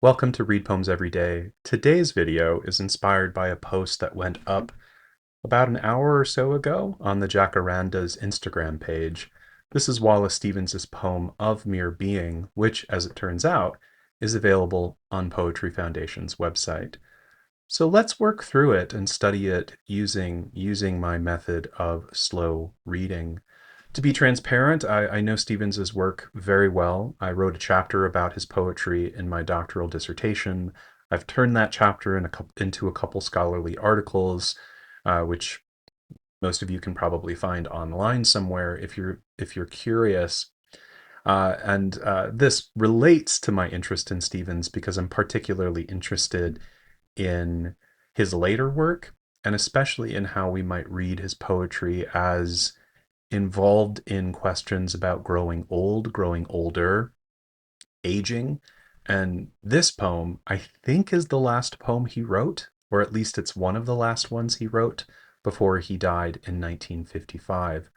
Welcome to Read Poems Every Day. Today's video is inspired by a post that went up about an hour or so ago on the Jacaranda's Instagram page. This is Wallace Stevens' poem Of Mere Being, which, as it turns out, is available on Poetry Foundation's website. So let's work through it and study it using my method of slow reading. To be transparent, I know Stevens's work very well. I wrote a chapter about his poetry in my doctoral dissertation. I've turned that chapter into a couple scholarly articles, which most of you can probably find online somewhere if you're curious. And this relates to my interest in Stevens because I'm particularly interested in his later work, and especially in how we might read his poetry as involved in questions about growing old, growing older, aging. And this poem, I think, is the last poem he wrote, or at least it's one of the last ones he wrote before he died in 1955.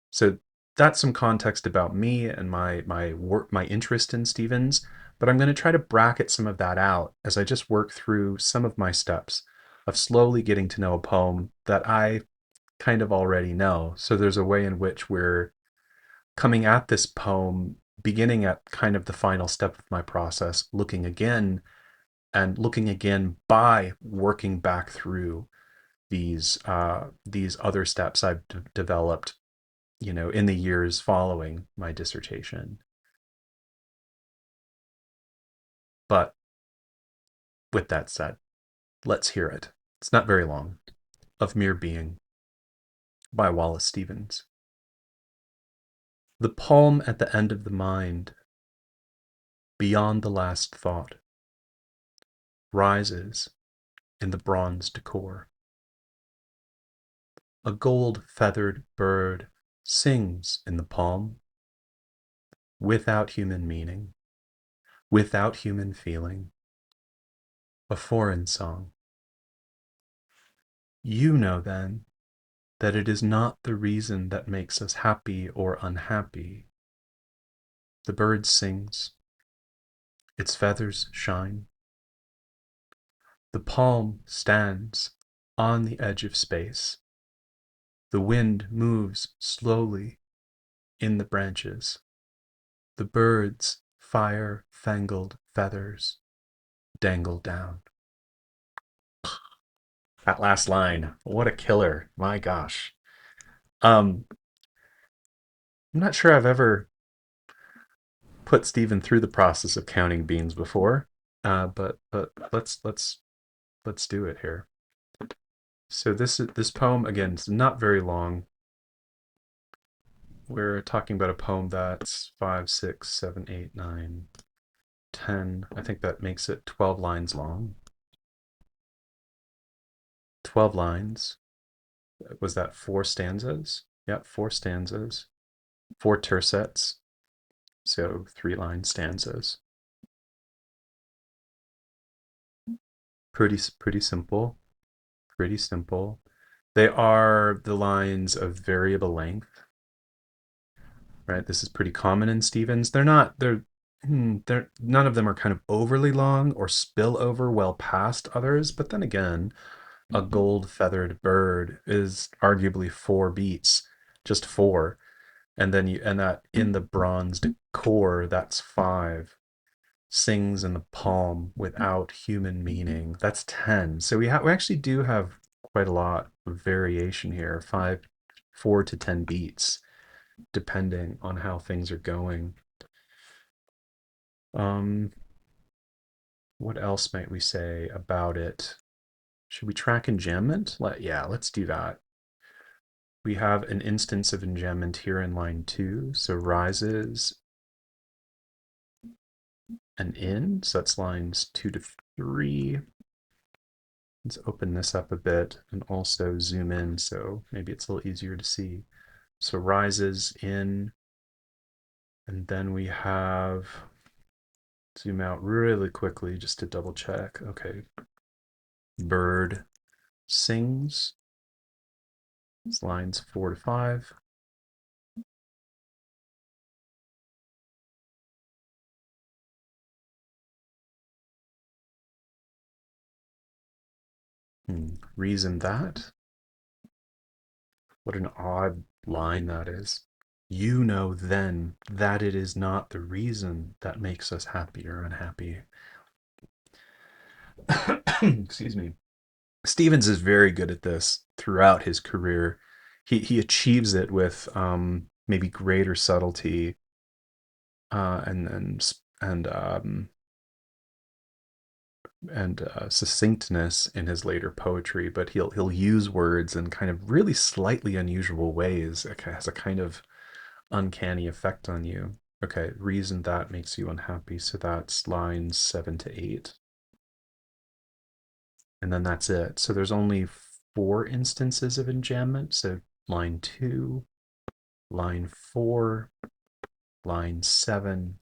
So that's some context about me and my work, my interest in Stevens. But I'm going to try to bracket some of that out as I just work through some of my steps of slowly getting to know a poem that I kind of already know. So there's a way in which we're coming at this poem, beginning at kind of the final step of my process, looking again by working back through these other steps I've developed, in the years following my dissertation. But with that said, let's hear it. It's not very long. Of Mere Being by Wallace Stevens. The palm at the end of the mind, beyond the last thought, rises in the bronzed core. A gold-feathered bird sings in the palm, without human meaning, without human feeling, a foreign song. You know, then, that it is not the reason that makes us happy or unhappy. The bird sings, its feathers shine. The palm stands on the edge of space. The wind moves slowly in the branches. The bird's fire-fangled feathers dangle down. That last line, what a killer. My gosh. I'm not sure I've ever put Stephen through the process of counting beans before, but let's do it here. So this poem again is not very long. We're talking about a poem that's 5, 6, 7, 8, 9, 10. I think that makes it 12 lines long. 12 lines. Was that 4 stanzas? Yep, 4 stanzas. 4 tercets. So 3-line stanzas. Pretty simple. Pretty simple. They are the lines of variable length, right? This is pretty common in Stevens. They're none of them are kind of overly long or spill over well past others, but then again, a gold-feathered bird is arguably 4 beats, just 4. And that in the bronzed core, that's 5. Sings in the palm without human meaning, that's 10. So we actually do have quite a lot of variation here, 4 to 10 beats, depending on how things are going. Um, what else might we say about it? Should we track enjambment? Yeah, let's do that. We have an instance of enjambment here in line 2, so rises and in, so that's lines 2 to 3. Let's open this up a bit and also zoom in so maybe it's a little easier to see. So rises in, and then we have, zoom out really quickly just to double check. Okay. Bird sings. It's lines 4 to 5. Reason that. What an odd line that is. You know then that it is not the reason that makes us happy or unhappy. Excuse me. Stevens is very good at this throughout his career. He achieves it with maybe greater subtlety and succinctness in his later poetry, but he'll use words in kind of really slightly unusual ways. It has a kind of uncanny effect on you. Okay, reason that makes you unhappy. So that's lines 7 to 8. And then that's it. So there's only 4 instances of enjambment. So line 2, line 4, line 7.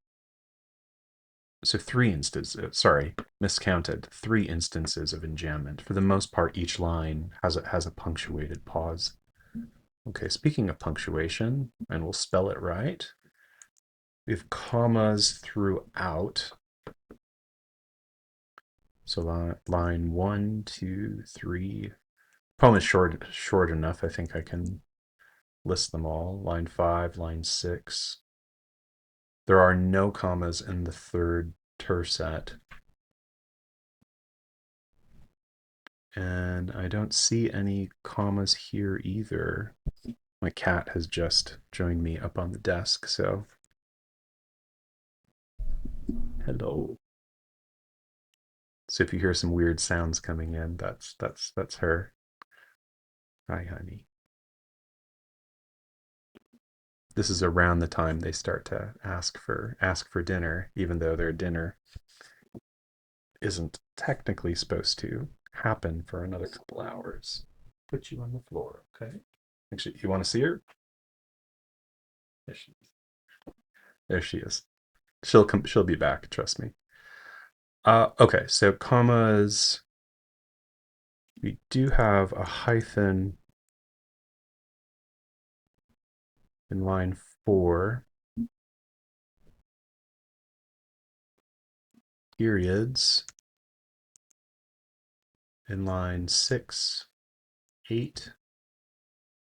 So 3 instances, sorry, miscounted. 3 instances of enjambment. For the most part, each line has a punctuated pause. Okay, speaking of punctuation, and we'll spell it right, we have commas throughout. So line 1, 2, 3. Poem is short enough. I think I can list them all. Line 5, line 6. There are no commas in the third tercet. And I don't see any commas here either. My cat has just joined me up on the desk, so hello. So if you hear some weird sounds coming in, that's her. Hi, honey. This is around the time they start to ask for dinner, even though their dinner isn't technically supposed to happen for another couple hours. Put you on the floor, okay? Actually, you want to see her? There she is. There she is. She'll come. She'll be back. Trust me. Okay. So commas. We do have a hyphen in line 4. Periods in line 6, 8,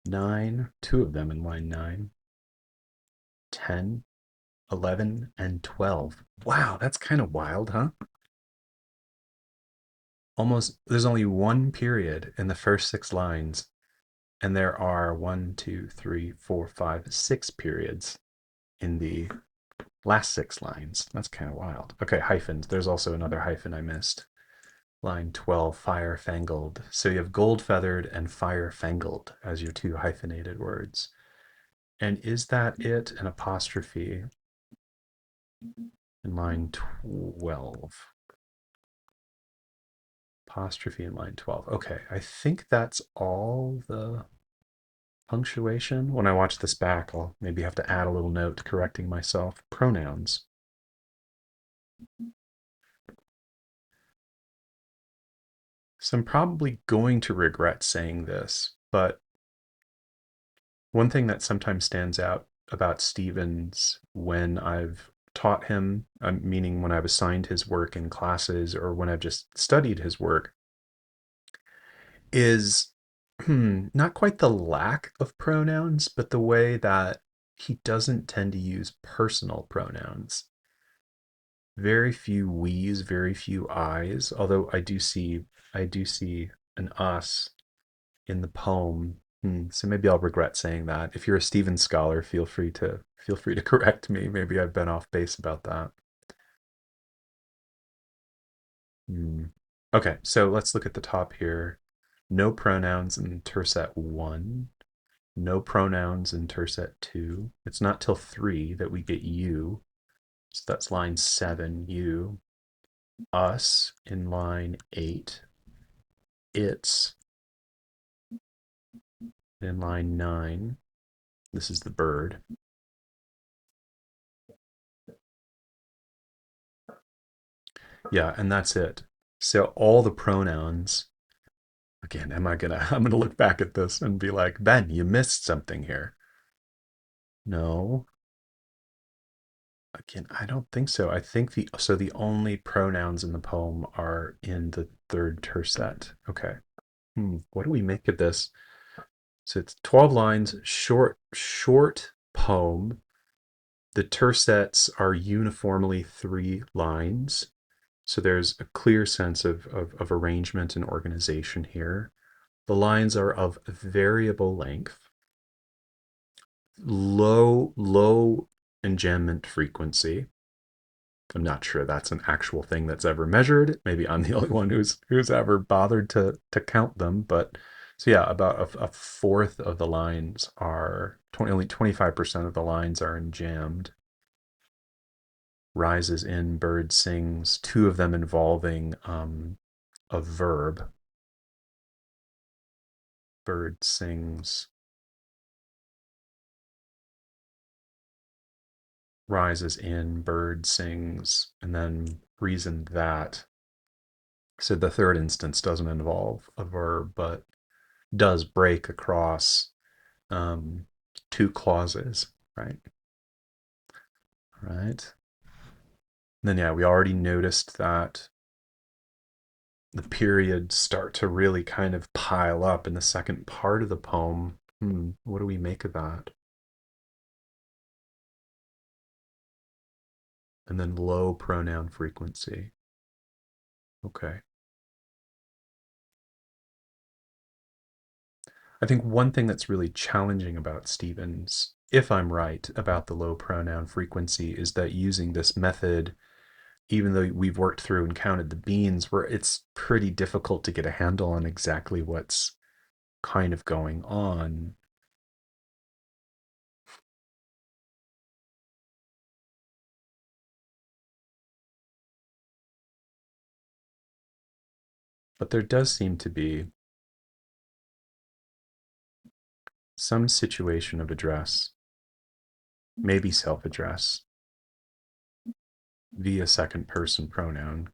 9. 2 of them in line 9, 10, 11, and 12. Wow, that's kind of wild, huh? There's only one period in the first 6 lines, and there are 1, 2, 3, 4, 5, 6 periods in the last 6 lines. That's kind of wild. Okay, hyphens. There's also another hyphen I missed. Line 12, fire fangled. So you have gold feathered and fire fangled as your 2 hyphenated words. And is that it? An apostrophe in line 12. Apostrophe in line 12. Okay, I think that's all the punctuation. When I watch this back, I'll maybe have to add a little note correcting myself. Pronouns. So I'm probably going to regret saying this, but one thing that sometimes stands out about Stevens when I've taught him, meaning when I've assigned his work in classes or when I've just studied his work, is not quite the lack of pronouns, but the way that he doesn't tend to use personal pronouns. Very few we's, very few I's, although I do see an us in the poem. So maybe I'll regret saying that. If you're a Stevens scholar, feel free to correct me. Maybe I've been off base about that. Hmm. Okay, so let's look at the top here. No pronouns in tercet 1. No pronouns in tercet 2. It's not till 3 that we get you. So that's line 7, you. Us in line 8. It's in line 9. This is the bird. Yeah, and that's it. So all the pronouns, again, I'm gonna look back at this and be like, Ben, you missed something here. No. Again, I don't think so. I think the only pronouns in the poem are in the third tercet. Okay. What do we make of this? So it's 12 lines, short poem. The tercets are uniformly 3 lines. So there's a clear sense of arrangement and organization here. The lines are of variable length, low enjambment frequency. I'm not sure that's an actual thing that's ever measured. Maybe I'm the only one who's ever bothered to count them. But so yeah, about a fourth of the lines are only 25% of the lines are enjambed. Rises in, bird sings. Two of them involving a verb. Bird sings. Rises in, bird sings, and then reason that. So the third instance doesn't involve a verb, but does break across um, 2 clauses, right? Right. And then yeah, we already noticed that the periods start to really kind of pile up in the second part of the poem. What do we make of that? And then low pronoun frequency. Okay. I think one thing that's really challenging about Stevens, if I'm right about the low pronoun frequency, is that using this method, even though we've worked through and counted the beans, where it's pretty difficult to get a handle on exactly what's kind of going on. But there does seem to be some situation of address, maybe self address, via second person pronoun.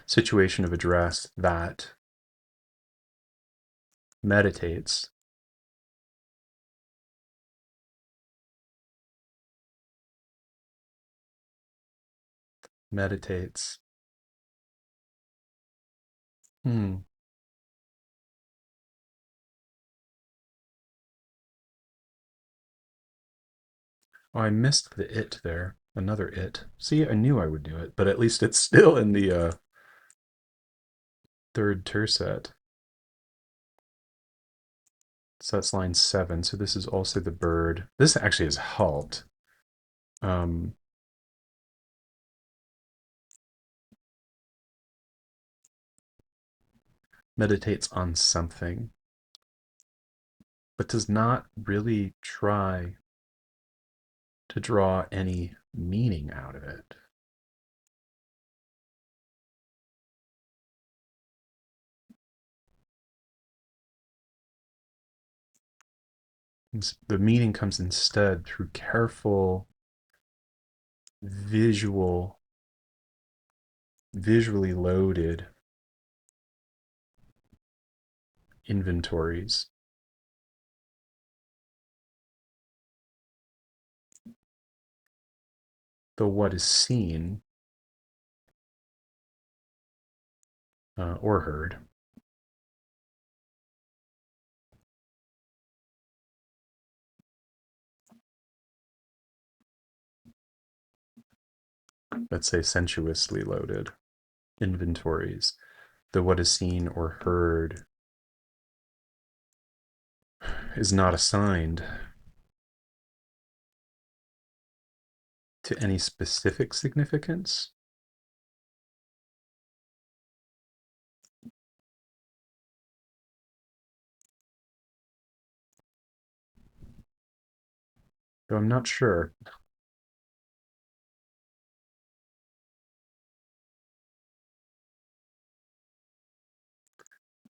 Situation of address that meditates, meditates. Hmm. Oh, I missed the it there. Another it. See, I knew I would do it, but at least it's still in the third tercet. So that's line 7. So this is also the bird. This actually is halt. Um, meditates on something, but does not really try to draw any meaning out of it. The meaning comes instead through careful visually loaded inventories. The what is seen or heard. Let's say sensuously loaded inventories. The what is seen or heard is not assigned to any specific significance. Though I'm not sure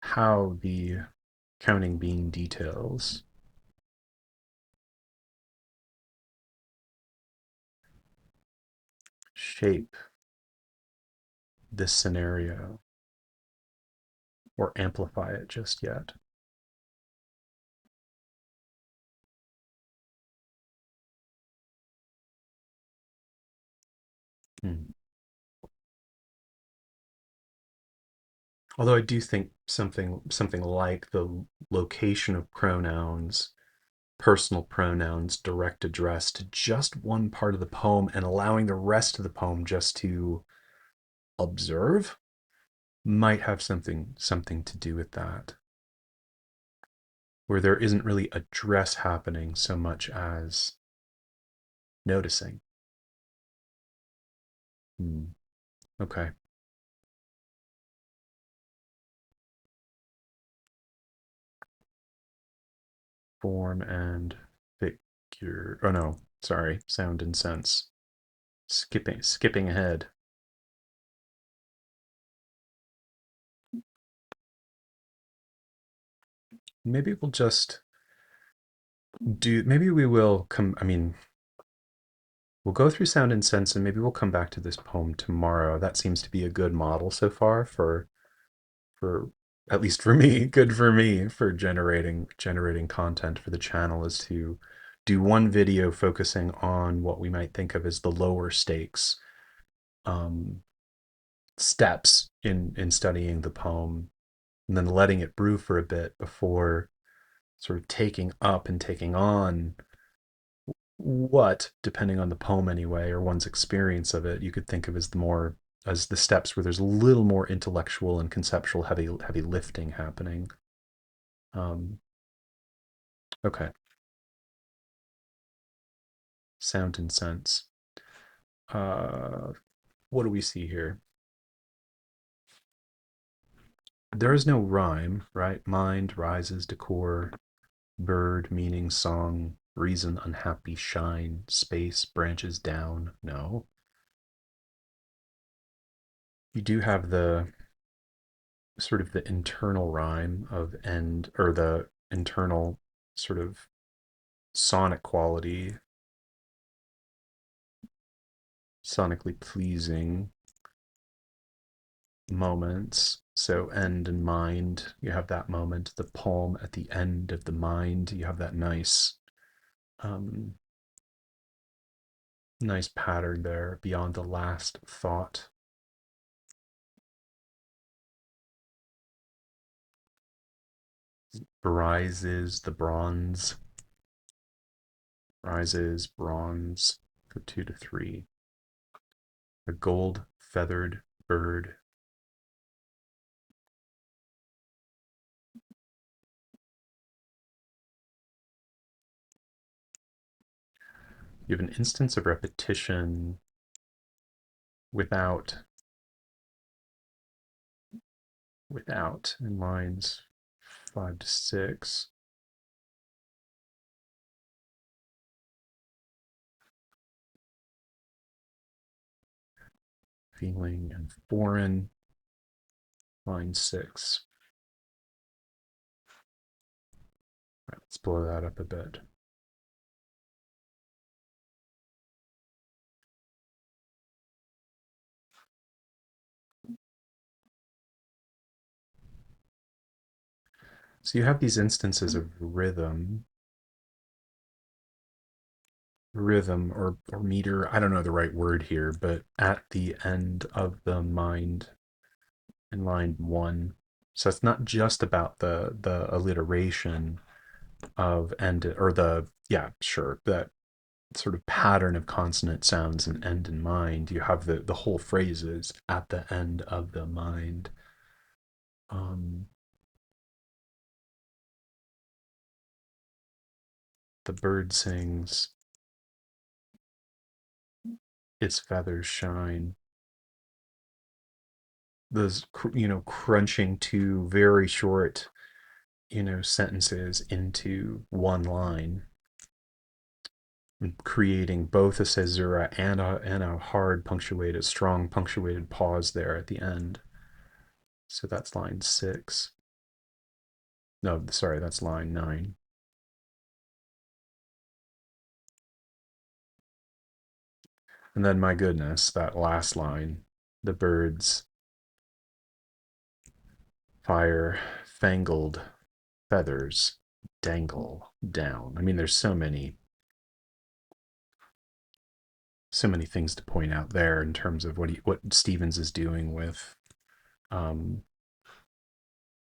how the counting bean details shape this scenario or amplify it just yet. Hmm. Although I do think something like the location of pronouns, personal pronouns, direct address to just one part of the poem and allowing the rest of the poem just to observe might have something to do with that, where there isn't really address happening so much as noticing. Hmm. Okay. Form and figure. Oh no, sorry. Sound and sense. Skipping ahead. Maybe we'll just do. Maybe we will come. I mean, we'll go through sound and sense, and maybe we'll come back to this poem tomorrow. That seems to be a good model so far for at least for me, good for me for generating content for the channel is to do one video focusing on what we might think of as the lower stakes um, steps in studying the poem, and then letting it brew for a bit before sort of taking up and taking on what, depending on the poem anyway, or one's experience of it, you could think of as the steps where there's a little more intellectual and conceptual heavy lifting happening. Um, okay, sound and sense. Uh, what do we see here? There is no rhyme, right? Mind rises, decor, bird, meaning, song, reason, unhappy, shine, space, branches down. No. You do have the sort of the internal rhyme of end, or the internal sort of sonic quality, sonically pleasing moments. So end and mind, you have that moment. The poem at the end of the mind, you have that um, nice pattern there beyond the last thought. Rises the bronze, rises bronze for 2 to 3. A gold feathered bird. You have an instance of repetition without in lines 5 to 6. Feeling and foreign, line 6. Right, let's blow that up a bit. So you have these instances of rhythm or meter. I don't know the right word here, but at the end of the mind in line 1. So it's not just about the alliteration of end, or the, yeah, sure, that sort of pattern of consonant sounds and end in mind. You have the whole phrases at the end of the mind. Um, the bird sings, its feathers shine. Those crunching two very short sentences into one line, creating both a caesura and a hard punctuated, strong punctuated pause there at the end. So that's line 6. No, sorry, that's line 9. And then, my goodness, that last line, the birds fire fangled feathers dangle down. I mean, there's so many so many things to point out there in terms of what Stevens is doing with um,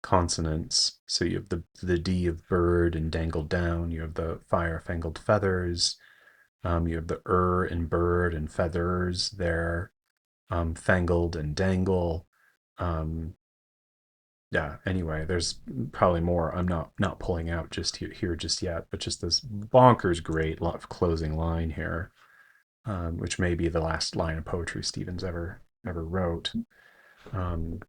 consonants. So you have the D of bird and dangled down. You have the fire fangled feathers. You have the in bird and feathers there, fangled and dangle. Um, yeah. Anyway, there's probably more. I'm not pulling out just here just yet, but just this bonkers great closing line here, which may be the last line of poetry Stevens ever wrote. Um,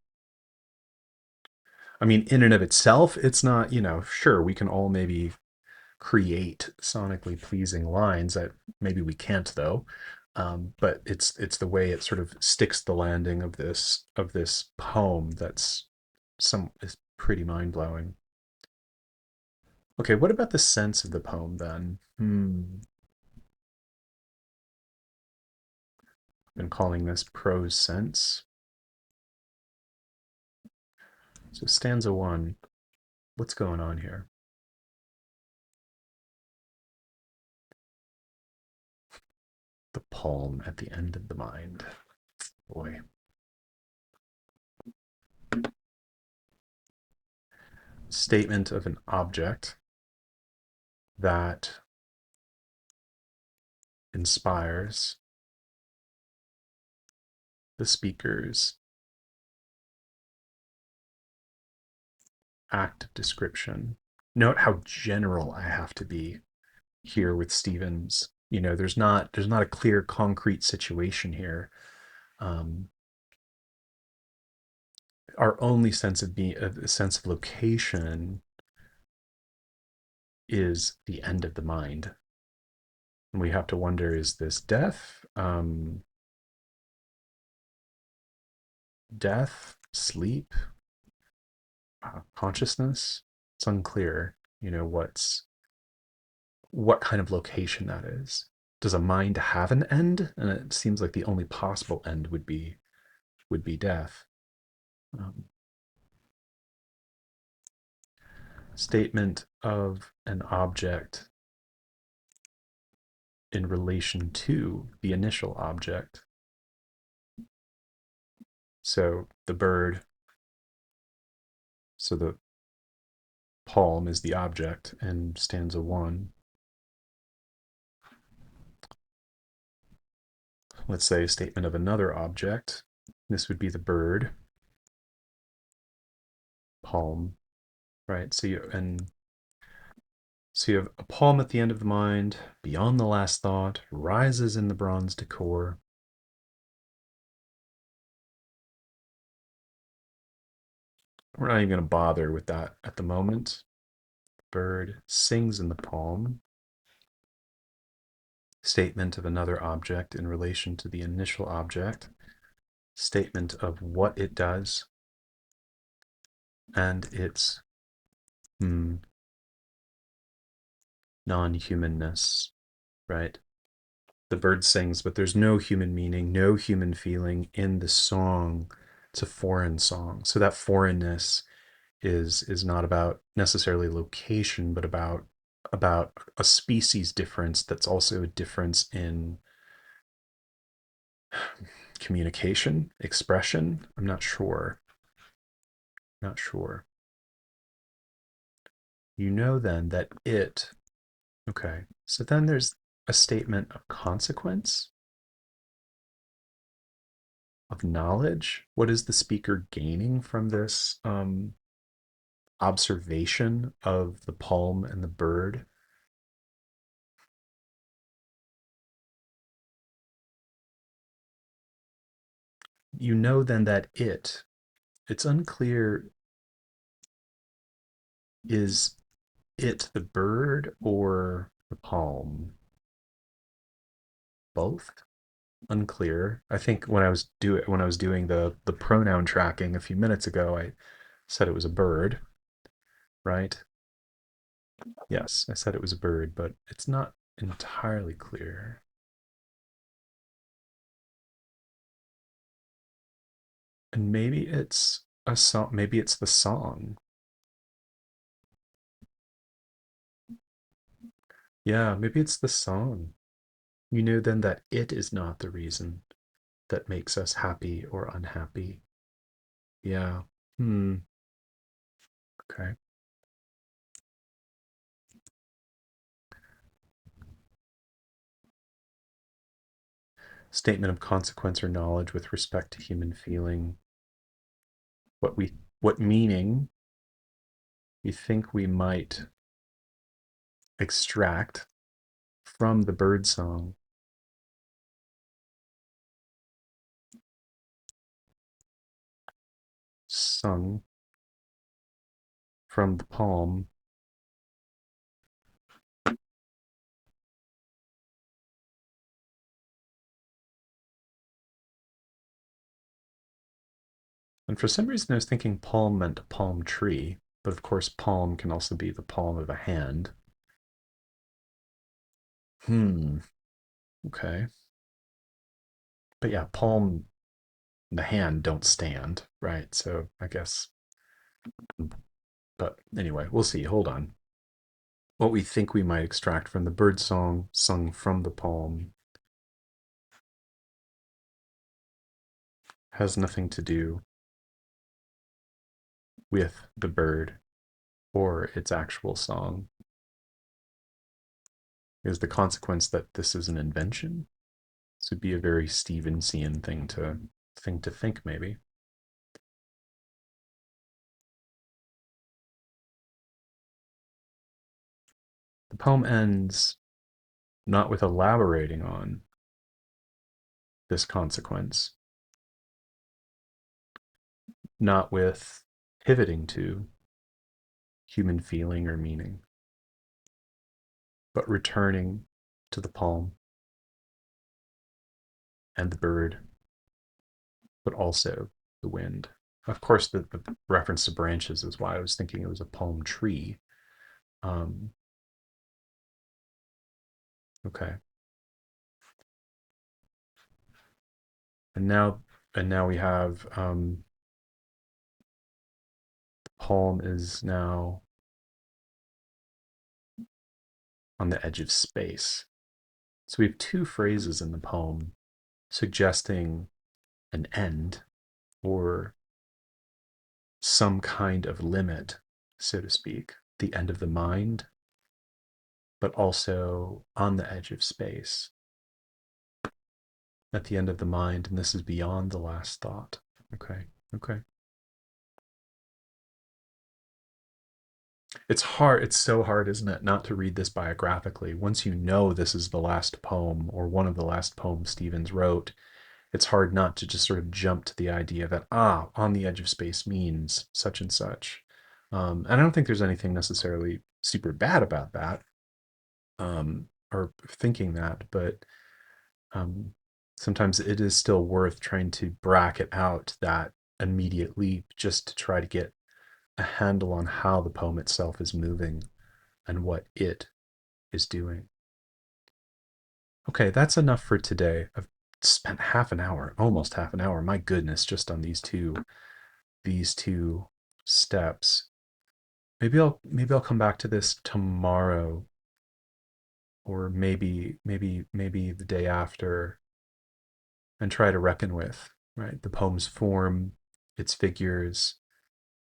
I mean, in and of itself, it's not, sure, we can all maybe create sonically pleasing lines that maybe we can't though. But it's the way it sort of sticks the landing of this poem that's some is pretty mind blowing. Okay, what about the sense of the poem then? I've been calling this prose sense. So stanza one, what's going on here? The palm at the end of the mind. Boy. Statement of an object that inspires the speaker's act of description. Note how general I have to be here with Stevens. There's not a clear concrete situation here. Um, our only sense of being a sense of location is the end of the mind. And we have to wonder, is this death? Death, sleep, consciousness? It's unclear, what kind of location that is. Does a mind have an end? And it seems like the only possible end would be death. Um, Statement of an object in relation to the initial object. So the bird, so the palm is the object in stanza one. Let's say a statement of another object. This would be the bird, palm, right? So you have a palm at the end of the mind, beyond the last thought, rises in the bronze decor. We're not even going to bother with that at the moment. Bird sings in the palm. Statement of another object in relation to the initial object. Statement of what it does and its non-humanness, right? The bird sings, but there's no human meaning, no human feeling in the song. It's a foreign song. So that foreignness is not about necessarily location, but about a species difference that's also a difference in communication, expression. I'm not sure. Not sure. You know then that okay, so then there's a statement of consequence, of knowledge. What is the speaker gaining from this observation of the palm and the bird? You know then that it's unclear, is it the bird or the palm? Both? Unclear. I think when I was doing the pronoun tracking a few minutes ago, I said it was a bird, right? Yes, I said it was a bird, but it's not entirely clear. And maybe it's a song, maybe it's the song. Yeah, maybe it's the song. You know then that it is not the reason that makes us happy or unhappy. Yeah. Hmm. Okay. Statement of consequence or knowledge with respect to human feeling. What meaning we think we might extract from the bird song sung from the palm and for some reason I was thinking palm meant palm tree, but of course palm can also be the palm of a hand. Okay. But yeah, palm and the hand don't stand, right? So I guess, but anyway, we'll see. Hold on. What we think we might extract from the bird song sung from the palm has nothing to do with the bird or its actual song. Is the consequence that this is an invention? This would be a very Stevensian thing to think, maybe. The poem ends not with elaborating on this consequence, not with pivoting to human feeling or meaning, but returning to the palm and the bird, but also the wind. Of course, the reference to branches is why I was thinking it was a palm tree. Um, okay, and now we have palm is now on the edge of space. So we have two phrases in the poem suggesting an end or some kind of limit, so to speak, the end of the mind, but also on the edge of space, at the end of the mind, and this is beyond the last thought. Okay, okay. It's hard, it's so hard, isn't it, not to read this biographically. Once you know this is the last poem or one of the last poems Stevens wrote, it's hard not to just sort of jump to the idea that, on the edge of space means such and such. And I don't think there's anything necessarily super bad about that, or thinking that, but um, sometimes it is still worth trying to bracket out that immediate leap just to try to get a handle on how the poem itself is moving and what it is doing. Okay, that's enough for today. I've spent half an hour, almost half an hour, my goodness, just on these two steps. Maybe I'll come back to this tomorrow, or maybe the day after, and try to reckon with, right, the poem's form, its figures,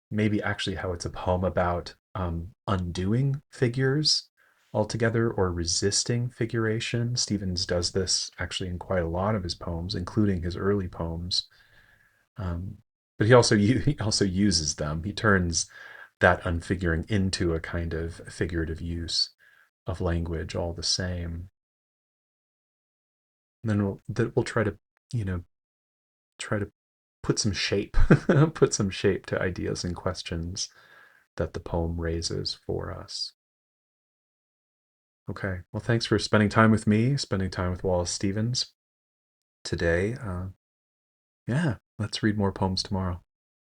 maybe actually how it's a poem about undoing figures altogether or resisting figuration. Stevens does this actually in quite a lot of his poems, including his early poems. Um, but he also uses them. He turns that unfiguring into a kind of figurative use of language all the same. And then we'll try to, you know, try to put some shape, put some shape to ideas and questions that the poem raises for us. Okay. Well, thanks for spending time with me, spending time with Wallace Stevens today. Yeah, let's read more poems tomorrow.